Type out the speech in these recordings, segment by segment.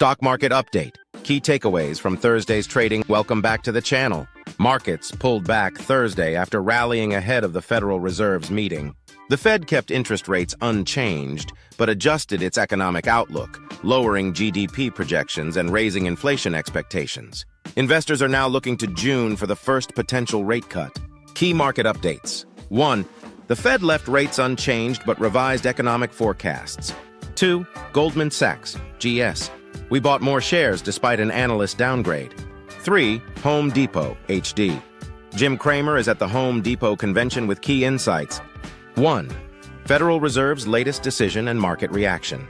Stock market update. Key takeaways from Thursday's trading. Welcome back to the channel. Markets pulled back Thursday after rallying ahead of the Federal Reserve's meeting. The Fed kept interest rates unchanged, but adjusted its economic outlook, lowering GDP projections and raising inflation expectations. Investors are now looking to June for the first potential rate cut. Key market updates. 1. The Fed left rates unchanged but revised economic forecasts. 2. Goldman Sachs, GS. We bought more shares despite an analyst downgrade. 3. Home Depot, HD. Jim Cramer is at the Home Depot convention with key insights. 1. Federal Reserve's latest decision and market reaction.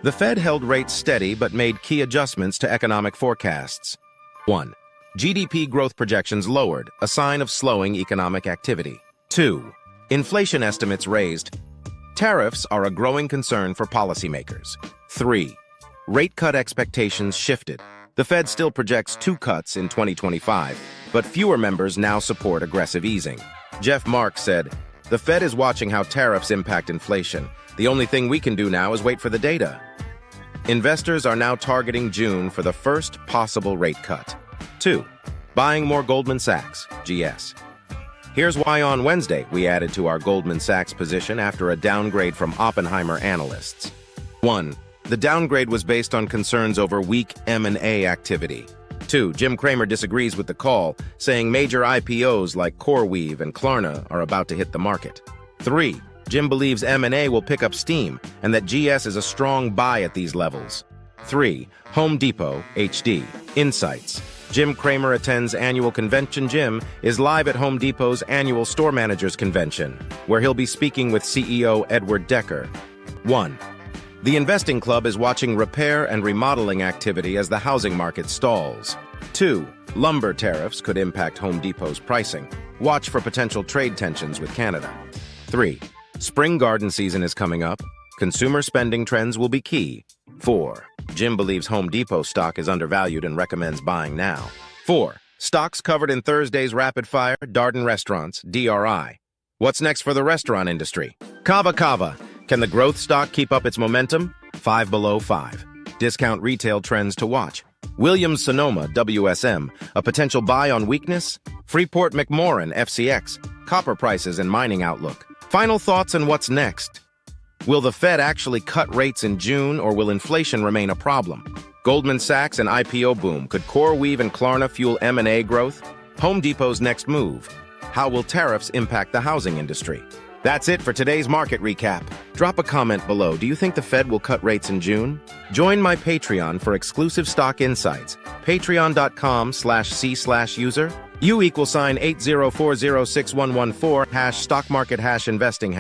The Fed held rates steady but made key adjustments to economic forecasts. 1. GDP growth projections lowered, a sign of slowing economic activity. 2. Inflation estimates raised. Tariffs are a growing concern for policymakers. 3. Rate cut expectations shifted. The Fed still projects 2 cuts in 2025, but fewer members now support aggressive easing. Jeff Marks said, "The Fed is watching how tariffs impact inflation. The only thing we can do now is wait for the data." Investors are now targeting June for the first possible rate cut. 2. Buying more Goldman Sachs, GS. Here's why on Wednesday we added to our Goldman Sachs position after a downgrade from Oppenheimer analysts. 1. The downgrade was based on concerns over weak M&A activity. 2. Jim Cramer disagrees with the call, saying major IPOs like CoreWeave and Klarna are about to hit the market. 3. Jim believes M&A will pick up steam and that GS is a strong buy at these levels. 3. Home Depot, HD. Insights. Jim Cramer attends annual convention. Jim is live at Home Depot's annual Store Managers Convention, where he'll be speaking with CEO Edward Decker. 1. The Investing Club is watching repair and remodeling activity as the housing market stalls. 2. Lumber tariffs could impact Home Depot's pricing. Watch for potential trade tensions with Canada. 3. Spring garden season is coming up. Consumer spending trends will be key. 4. Jim believes Home Depot stock is undervalued and recommends buying now. 4. Stocks covered in Thursday's Rapid Fire, Darden Restaurants, DRI. What's next for the restaurant industry? Kava. Can the growth stock keep up its momentum? 5 below 5. Discount retail trends to watch. Williams-Sonoma, WSM, a potential buy on weakness. Freeport-McMoran, FCX, copper prices and mining outlook. Final thoughts on what's next. Will the Fed actually cut rates in June, or will inflation remain a problem? Goldman Sachs and IPO boom. Could CoreWeave and Klarna fuel M&A growth? Home Depot's next move. How will tariffs impact the housing industry? That's it for today's market recap. Drop a comment below. Do you think the Fed will cut rates in June? Join my Patreon for exclusive stock insights. Patreon.com/c/user. U=8040611 #stock market #investing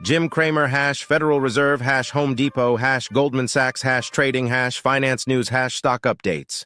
Jim Cramer Federal Reserve Home Depot Goldman Sachs trading finance news stock updates.